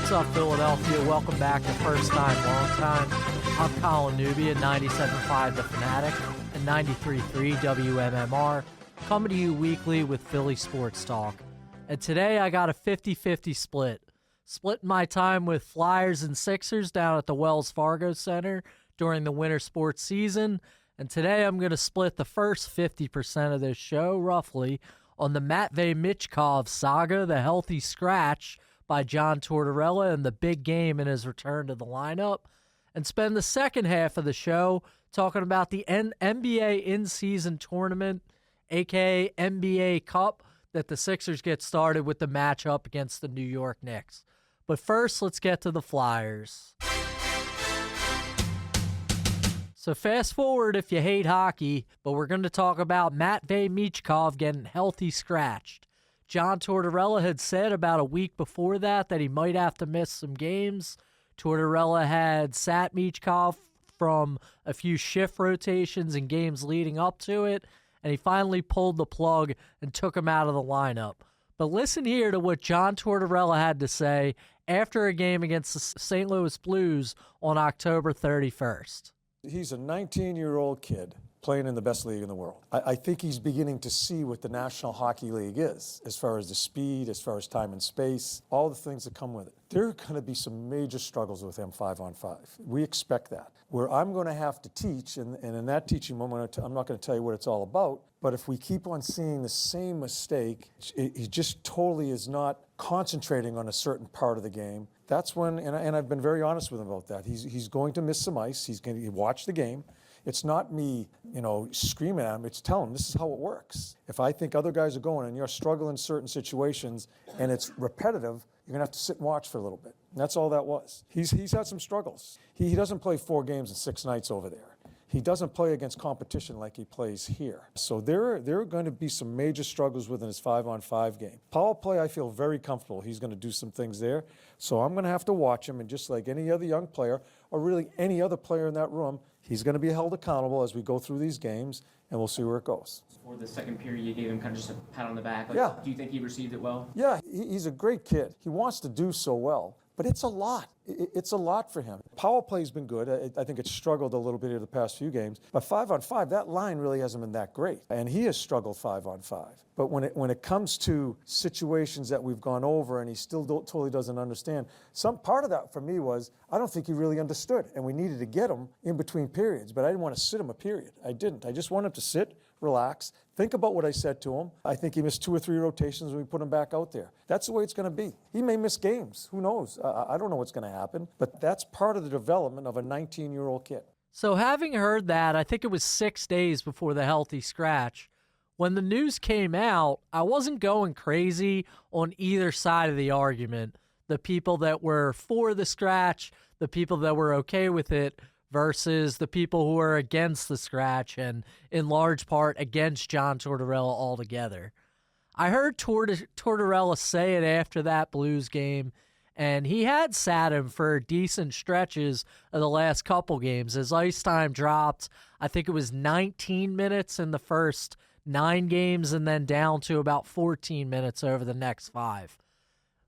What's up, Philadelphia? Welcome back to First Time, Long Time. I'm Colin Newby at 97.5 The Fanatic and 93.3 WMMR, coming to you weekly with Philly Sports Talk. And today I got a 50-50 split. Splitting my time with Flyers and Sixers down at the Wells Fargo Center during the winter sports season. And today I'm going to split the first 50% of this show, roughly, on the Matvei Michkov saga, the healthy scratch by John Tortorella and the big game in his return to the lineup, and spend the second half of the show talking about the NBA in-season tournament, aka NBA Cup, that the Sixers get started with the matchup against the New York Knicks. But first, let's get to the Flyers. So fast forward if you hate hockey, but we're going to talk about Matvei Michkov getting healthy scratched. John Tortorella had said about a week before that he might have to miss some games. Tortorella had sat Michkov from a few shift rotations and games leading up to it, and he finally pulled the plug and took him out of the lineup. But listen here to what John Tortorella had to say after a game against the St. Louis Blues on October 31st. He's a 19-year-old kid playing in the best league in the world. I think he's beginning to see what the National Hockey League is, as far as the speed, as far as time and space, all the things that come with it. There are going to be some major struggles with him 5-on-5. We expect that. Where I'm going to have to teach, and in that teaching moment, I'm not going to tell you what it's all about, but if we keep on seeing the same mistake, he just totally is not concentrating on a certain part of the game. That's when, and I've been very honest with him about that. He's going to miss some ice. He's going to watch the game. It's not me, screaming at him. It's telling him this is how it works. If I think other guys are going and you're struggling in certain situations and it's repetitive, you're going to have to sit and watch for a little bit. And that's all that was. He's had some struggles. He doesn't play 4 games in 6 nights over there. He doesn't play against competition like he plays here. So there are going to be some major struggles within his 5-on-5 game. Power play, I feel very comfortable. He's going to do some things there. So I'm going to have to watch him, and just like any other young player, or really any other player in that room, he's going to be held accountable as we go through these games, and we'll see where it goes. For the second period, you gave him kind of just a pat on the back. Yeah. Do you think he received it well? Yeah, he's a great kid. He wants to do so well. But it's a lot. It's a lot for him. Power play's been good. I think it's struggled a little bit in the past few games. But 5-on-5, that line really hasn't been that great. And he has struggled 5-on-5. But when it comes to situations that we've gone over and he still totally doesn't understand, some part of that for me was I don't think he really understood. And we needed to get him in between periods. But I didn't want to sit him a period. I didn't. I just wanted him to sit, relax, think about what I said to him. I think he missed 2 or 3 rotations when we put him back out there. That's the way it's going to be. He may miss games. Who knows? I don't know what's going to happen. But that's part of the development of a 19-year-old kid. So having heard that, I think it was 6 days before the healthy scratch, when the news came out, I wasn't going crazy on either side of the argument. The people that were for the scratch, the people that were okay with it, versus the people who are against the scratch and in large part against John Tortorella altogether. I heard Tortorella say it after that Blues game, and he had sat him for decent stretches of the last couple games. His ice time dropped, I think it was 19 minutes in the first 9 games and then down to about 14 minutes over the next 5.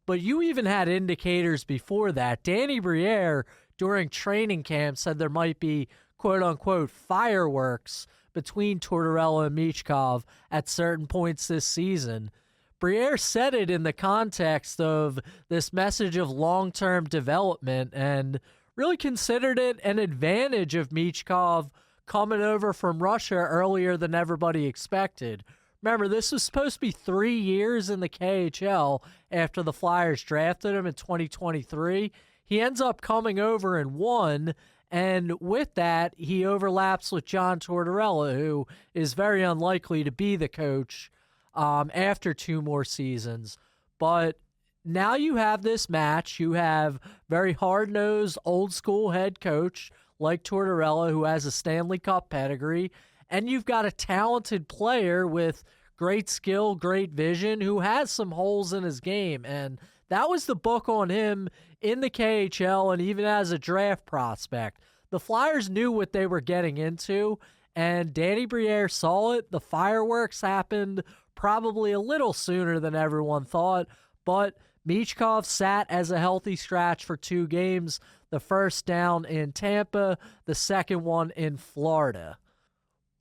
But you even had indicators before that. Danny Briere, during training camp, said there might be quote-unquote fireworks between Tortorella and Michkov at certain points this season. Briere said it in the context of this message of long-term development and really considered it an advantage of Michkov coming over from Russia earlier than everybody expected. Remember, this was supposed to be 3 years in the KHL after the Flyers drafted him in 2023. He ends up coming over in 1, and with that, he overlaps with John Tortorella, who is very unlikely to be the coach after 2 more seasons. But now you have this match. You have very hard-nosed, old-school head coach like Tortorella, who has a Stanley Cup pedigree, and you've got a talented player with great skill, great vision, who has some holes in his game. And that was the book on him in the KHL and even as a draft prospect. The Flyers knew what they were getting into, and Danny Briere saw it. The fireworks happened probably a little sooner than everyone thought, but Michkov sat as a healthy scratch for 2 games, the first down in Tampa, the second one in Florida.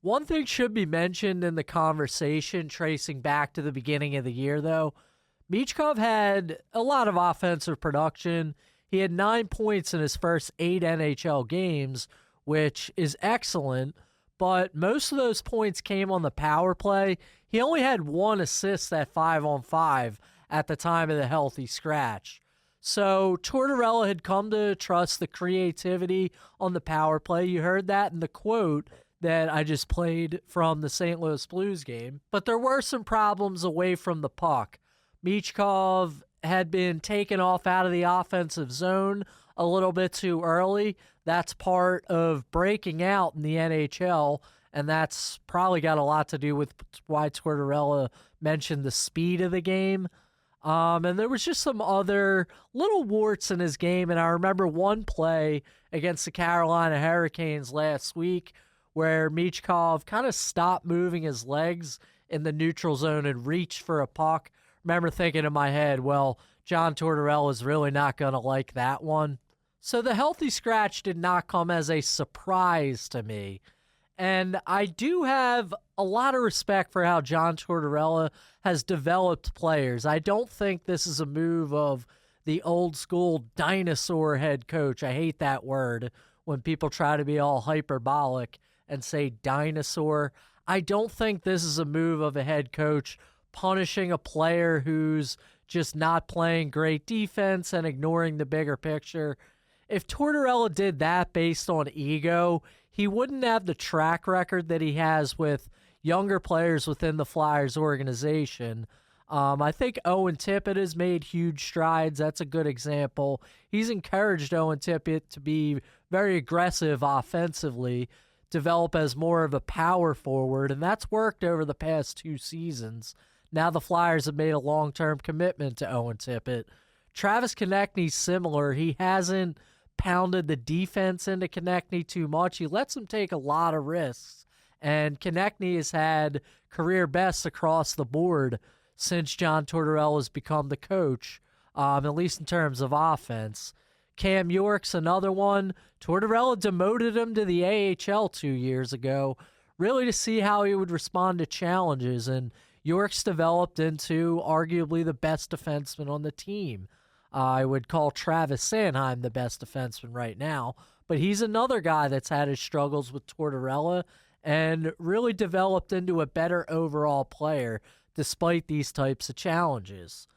One thing should be mentioned in the conversation, tracing back to the beginning of the year, though. Michkov had a lot of offensive production. He had 9 points in his first 8 NHL games, which is excellent, but most of those points came on the power play. He only had 1 assist at 5-on-5 at the time of the healthy scratch. So Tortorella had come to trust the creativity on the power play. You heard that in the quote that I just played from the St. Louis Blues game. But there were some problems away from the puck. Michkov had been taken off out of the offensive zone a little bit too early. That's part of breaking out in the NHL, and that's probably got a lot to do with why Tortorella mentioned the speed of the game. And there was just some other little warts in his game, and I remember one play against the Carolina Hurricanes last week where Michkov kind of stopped moving his legs in the neutral zone and reached for a puck. Remember thinking in my head, well, John Tortorella is really not going to like that one. So the healthy scratch did not come as a surprise to me. And I do have a lot of respect for how John Tortorella has developed players. I don't think this is a move of the old school dinosaur head coach. I hate that word when people try to be all hyperbolic and say dinosaur. I don't think this is a move of a head coach punishing a player who's just not playing great defense and ignoring the bigger picture. If Tortorella did that based on ego, he wouldn't have the track record that he has with younger players within the Flyers organization. I think Owen Tippett has made huge strides. That's a good example. He's encouraged Owen Tippett to be very aggressive offensively, develop as more of a power forward, and that's worked over the past 2 seasons. Now the Flyers have made a long-term commitment to Owen Tippett. Travis Konechny's similar. He hasn't pounded the defense into Konechny too much. He lets him take a lot of risks, and Konechny has had career bests across the board since John Tortorella has become the coach, at least in terms of offense. Cam York's another one. Tortorella demoted him to the AHL 2 years ago, really to see how he would respond to challenges, and York's developed into arguably the best defenseman on the team. I would call Travis Sanheim the best defenseman right now, but he's another guy that's had his struggles with Tortorella and really developed into a better overall player despite these types of challenges.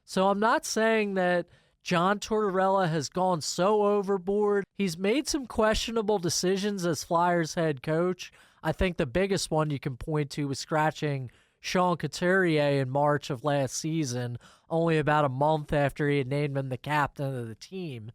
So I'm not saying that John Tortorella has gone so overboard. He's made some questionable decisions as Flyers head coach. I think the biggest one you can point to was scratching Sean Couturier in March of last season, only about a month after he had named him the captain of the team.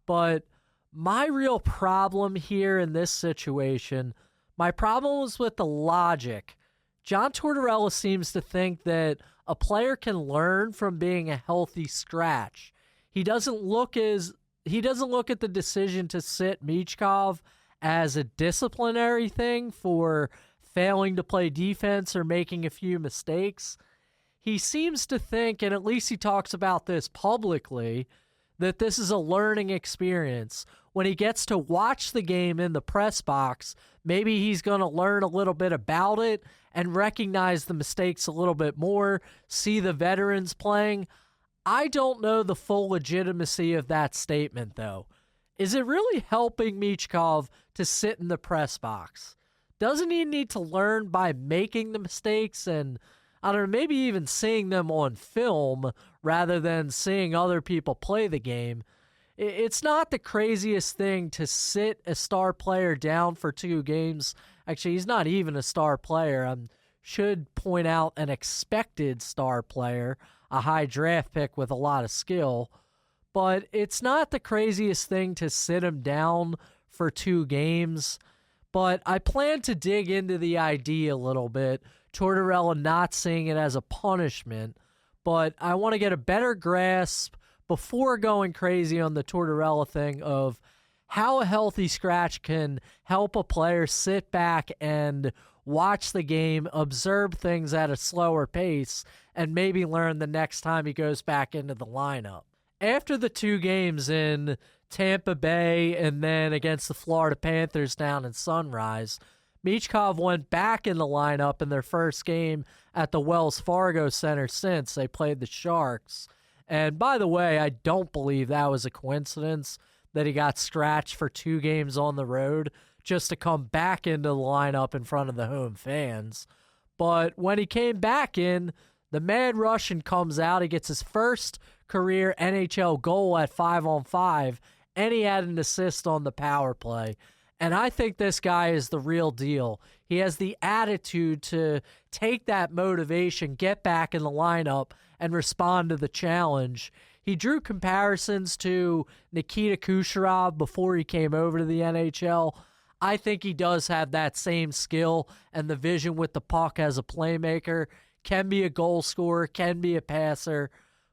But my real problem here in this situation, my problem was with the logic. John Tortorella seems to think that a player can learn from being a healthy scratch. He doesn't look at the decision to sit Michkov as a disciplinary thing for failing to play defense or making a few mistakes. He seems to think, and at least he talks about this publicly, that this is a learning experience. When he gets to watch the game in the press box, maybe he's going to learn a little bit about it and recognize the mistakes a little bit more, see the veterans playing. I don't know the full legitimacy of that statement, though. Is it really helping Michkov to sit in the press box? Doesn't he need to learn by making the mistakes and, I don't know, maybe even seeing them on film rather than seeing other people play the game? It's not the craziest thing to sit a star player down for 2 games. Actually, he's not even a star player. I should point out an expected star player, a high draft pick with a lot of skill. But it's not the craziest thing to sit him down for 2 games. But I plan to dig into the idea a little bit, Tortorella not seeing it as a punishment, but I want to get a better grasp before going crazy on the Tortorella thing of how a healthy scratch can help a player sit back and watch the game, observe things at a slower pace, and maybe learn the next time he goes back into the lineup. After the 2 games in Tampa Bay and then against the Florida Panthers down in Sunrise, Michkov went back in the lineup in their first game at the Wells Fargo Center since they played the Sharks. And by the way, I don't believe that was a coincidence that he got scratched for 2 games on the road just to come back into the lineup in front of the home fans. But when he came back in, the Mad Russian comes out. He gets his first career NHL goal at 5-on-5, and he had an assist on the power play. And I think this guy is the real deal. He has the attitude to take that motivation, get back in the lineup, and respond to the challenge. He drew comparisons to Nikita Kucherov before he came over to the NHL. I think he does have that same skill and the vision with the puck as a playmaker, can be a goal scorer, can be a passer.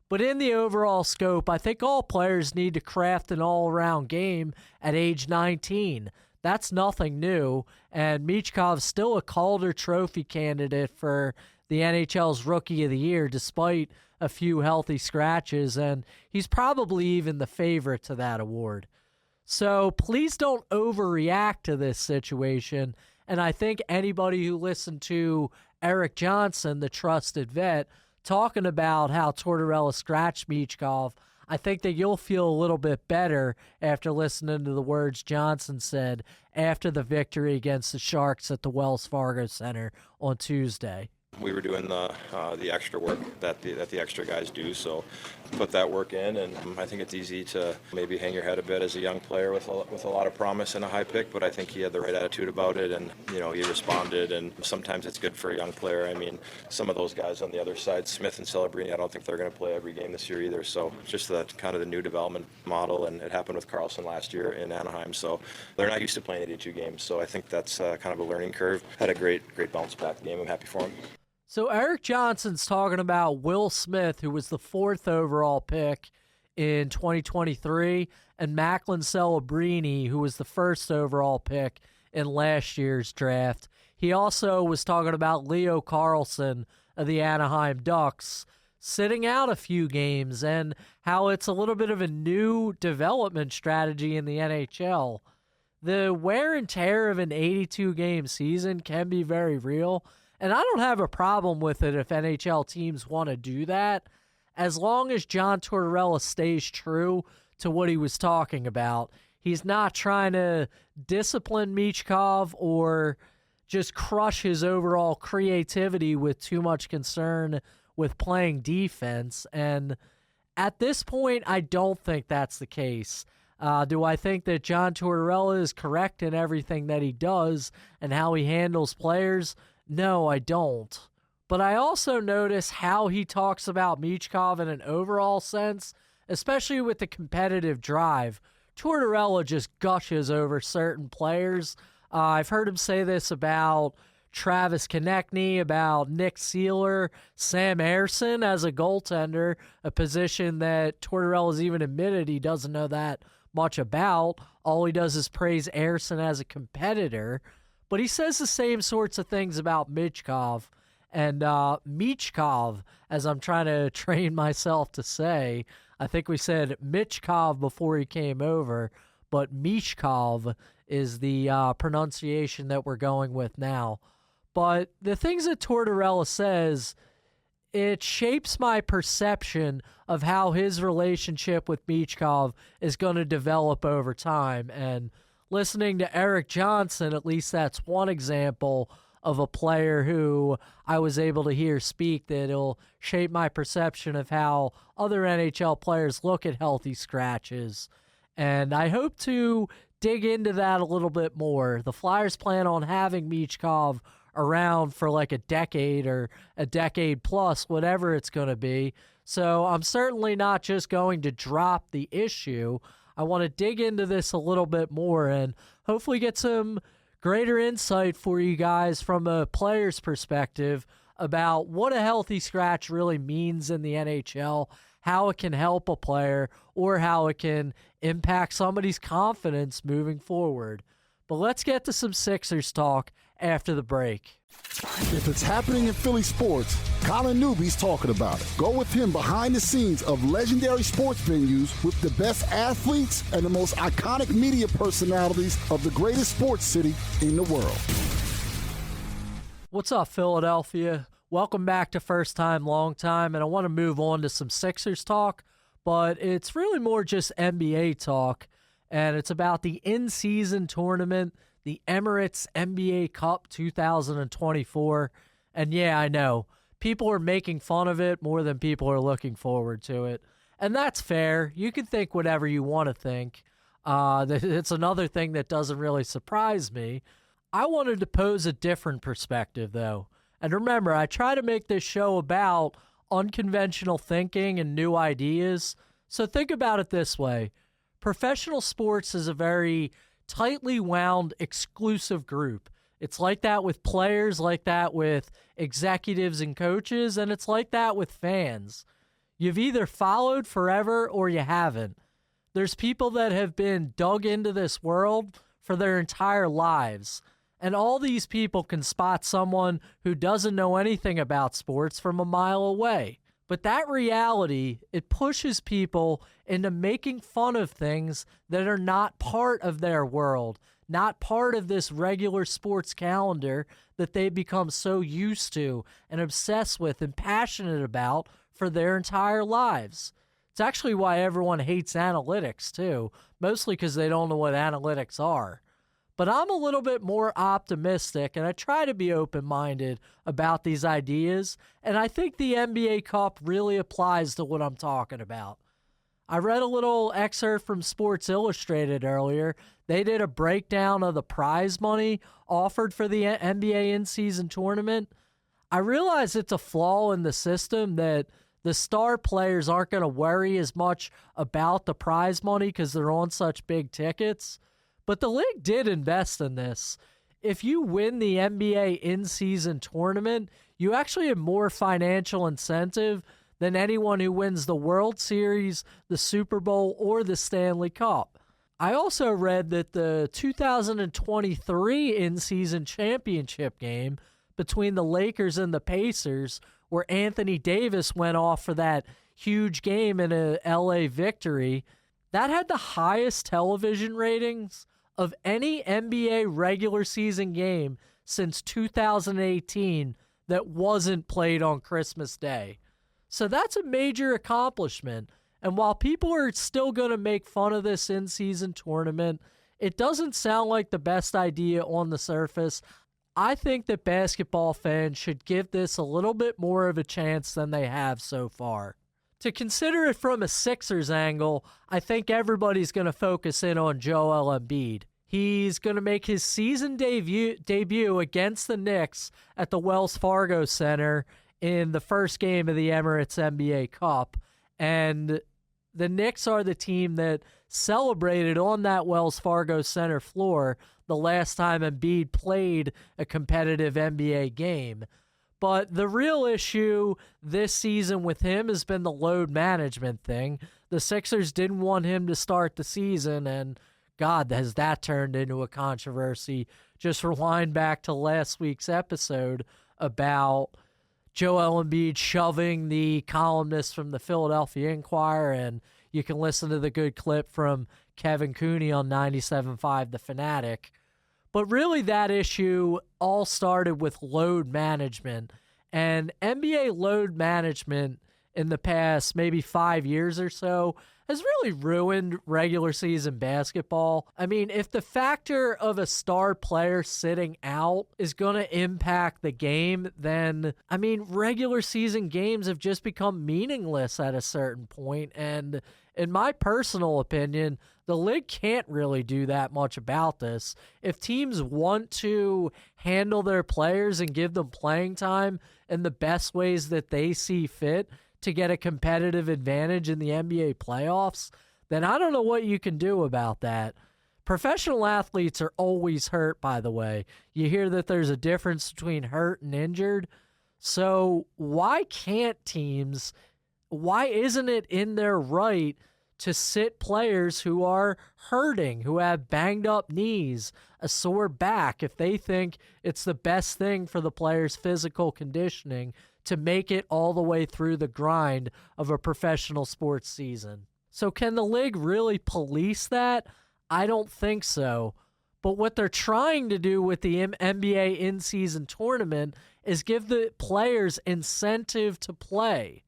But in the overall scope, I think all players need to craft an all-around game at age 19. That's nothing new, and Michkov's still a Calder Trophy candidate for the NHL's Rookie of the Year, despite a few healthy scratches, and he's probably even the favorite to that award. So please don't overreact to this situation, and I think anybody who listened to Eric Johnson, the trusted vet, talking about how Tortorella scratched Michkov, I think that you'll feel a little bit better after listening to the words Johnson said after the victory against the Sharks at the Wells Fargo Center on Tuesday. We were doing the extra work that the extra guys do, so put that work in, and I think it's easy to maybe hang your head a bit as a young player with a lot of promise and a high pick, but I think he had the right attitude about it, and he responded, and sometimes it's good for a young player. I mean, some of those guys on the other side, Smith and Celebrini, I don't think they're going to play every game this year either, so just that kind of the new development model, and it happened with Carlson last year in Anaheim, so they're not used to playing 82 games, so I think that's kind of a learning curve. Had a great bounce back game. I'm happy for him. So Eric Johnson's talking about Will Smith, who was the 4th overall pick in 2023, and Macklin Celebrini, who was the 1st overall pick in last year's draft. He also was talking about Leo Carlson of the Anaheim Ducks sitting out a few games and how it's a little bit of a new development strategy in the NHL. The wear and tear of an 82-game season can be very real, and I don't have a problem with it if NHL teams want to do that, as long as John Tortorella stays true to what he was talking about. He's not trying to discipline Michkov or just crush his overall creativity with too much concern with playing defense. And at this point, I don't think that's the case. Do I think that John Tortorella is correct in everything that he does and how he handles players? No, I don't. But I also notice how he talks about Michkov in an overall sense, especially with the competitive drive. Tortorella just gushes over certain players. I've heard him say this about Travis Konechny, about Nick Seeler, Sam Ersson as a goaltender, a position that Tortorella's even admitted he doesn't know that much about. All he does is praise Ersson as a competitor. But he says the same sorts of things about Michkov. And Michkov, as I'm trying to train myself to say, I think we said Michkov before he came over, but Michkov is the pronunciation that we're going with now. But the things that Tortorella says, it shapes my perception of how his relationship with Michkov is going to develop over time. And listening to Eric Johnson, at least that's one example of a player who I was able to hear speak that'll shape my perception of how other NHL players look at healthy scratches. And I hope to dig into that a little bit more. The Flyers plan on having Michkov around for like a decade or a decade plus, whatever it's going to be. So I'm certainly not just going to drop the issue. I want to dig into this a little bit more and hopefully get some greater insight for you guys from a player's perspective about what a healthy scratch really means in the NHL, how it can help a player or how it can impact somebody's confidence moving forward. But let's get to some Sixers talk after the break. If it's happening in Philly sports, Colin Newby's talking about it. Go with him behind the scenes of legendary sports venues with the best athletes and the most iconic media personalities of the greatest sports city in the world. What's up, Philadelphia? Welcome back to First Time, Long Time, and I want to move on to some Sixers talk, but it's really more just NBA talk, and it's about the in-season tournament, the Emirates NBA Cup 2024. And yeah, I know, people are making fun of it more than people are looking forward to it. And that's fair. You can think whatever you want to think. It's another thing that doesn't really surprise me. I wanted to pose a different perspective, though. And remember, I try to make this show about unconventional thinking and new ideas. So think about it this way. Professional sports is a very tightly wound, exclusive group. It's like that with players, like that with executives and coaches, and it's like that with fans. You've either followed forever or you haven't. There's people that have been dug into this world for their entire lives, and all these people can spot someone who doesn't know anything about sports from a mile away. But that reality, it pushes people into making fun of things that are not part of their world, not part of this regular sports calendar that they've become so used to and obsessed with and passionate about for their entire lives. It's actually why everyone hates analytics, too, mostly because they don't know what analytics are. But I'm a little bit more optimistic, and I try to be open-minded about these ideas, and I think the NBA Cup really applies to what I'm talking about. I read a little excerpt from Sports Illustrated earlier. They did a breakdown of the prize money offered for the NBA in-season tournament. I realize it's a flaw in the system that the star players aren't going to worry as much about the prize money because they're on such big tickets. But the league did invest in this. If you win the NBA in-season tournament, you actually have more financial incentive than anyone who wins the World Series, the Super Bowl, or the Stanley Cup. I also read that the 2023 in-season championship game between the Lakers and the Pacers, where Anthony Davis went off for that huge game in a LA victory, that had the highest television ratings of any NBA regular season game since 2018 that wasn't played on Christmas Day. So that's a major accomplishment. And while people are still going to make fun of this in-season tournament, it doesn't sound like the best idea on the surface. I think that basketball fans should give this a little bit more of a chance than they have so far. To consider it from a Sixers angle, I think everybody's going to focus in on Joel Embiid. He's going to make his season debut against the Knicks at the Wells Fargo Center in the first game of the Emirates NBA Cup. And the Knicks are the team that celebrated on that Wells Fargo Center floor the last time Embiid played a competitive NBA game. But the real issue this season with him has been the load management thing. The Sixers didn't want him to start the season, and God, has that turned into a controversy. Just rewind back to last week's episode about Joel Embiid shoving the columnist from the Philadelphia Inquirer, and you can listen to the good clip from Kevin Cooney on 97.5 The Fanatic. But really that issue all started with load management, and NBA load management in the past maybe 5 years or so has really ruined regular season basketball. I mean, if the factor of a star player sitting out is going to impact the game, then, I mean, regular season games have just become meaningless at a certain point. And in my personal opinion, the league can't really do that much about this. If teams want to handle their players and give them playing time in the best ways that they see fit to get a competitive advantage in the NBA playoffs, then I don't know what you can do about that. Professional athletes are always hurt, by the way. You hear that there's a difference between hurt and injured. So why can't teams, why isn't it in their right to sit players who are hurting, who have banged up knees, a sore back, if they think it's the best thing for the player's physical conditioning to make it all the way through the grind of a professional sports season? So can the league really police that? I don't think so. But what they're trying to do with the NBA in-season tournament is give the players incentive to play.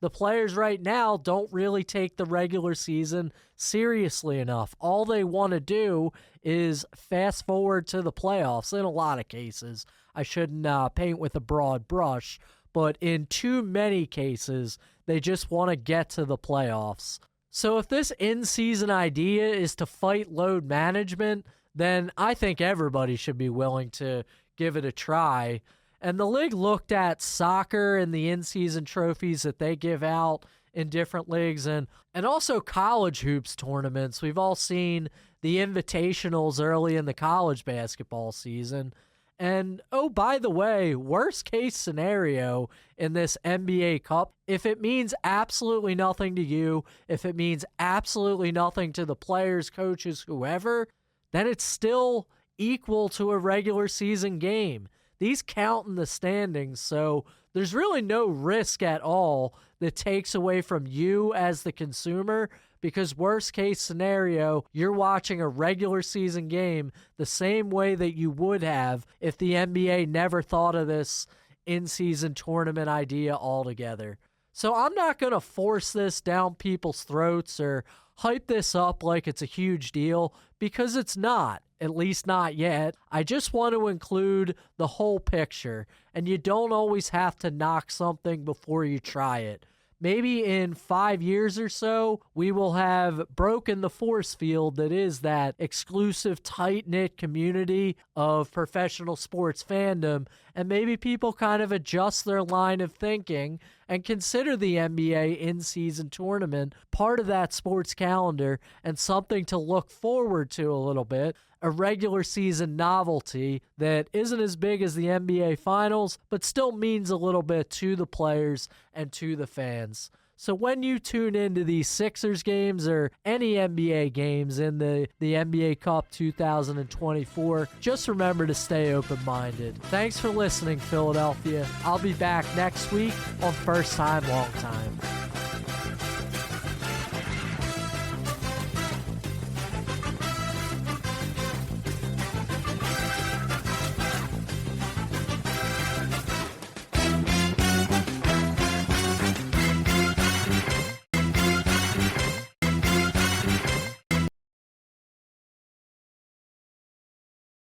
The players right now don't really take the regular season seriously enough. All they want to do is fast forward to the playoffs in a lot of cases. I shouldn't paint with a broad brush, but in too many cases, they just want to get to the playoffs. So if this in-season idea is to fight load management, then I think everybody should be willing to give it a try. And the league looked at soccer and the in-season trophies that they give out in different leagues and also college hoops tournaments. We've all seen the invitationals early in the college basketball season. And, oh, by the way, worst case scenario in this NBA Cup, if it means absolutely nothing to you, if it means absolutely nothing to the players, coaches, whoever, then it's still equal to a regular season game. These count in the standings, so there's really no risk at all that takes away from you as the consumer, because worst case scenario, you're watching a regular season game the same way that you would have if the NBA never thought of this in-season tournament idea altogether. So I'm not going to force this down people's throats or hype this up like it's a huge deal, because it's not, at least not yet. I just want to include the whole picture, and you don't always have to knock something before you try it. Maybe in 5 years or so, we will have broken the force field that is that exclusive, tight-knit community of professional sports fandom, and maybe people kind of adjust their line of thinking and consider the NBA in-season tournament part of that sports calendar and something to look forward to a little bit, a regular season novelty that isn't as big as the NBA Finals, but still means a little bit to the players and to the fans. So when you tune into these Sixers games or any NBA games in the NBA Cup 2024, just remember to stay open-minded. Thanks for listening, Philadelphia. I'll be back next week on First Time, Long Time.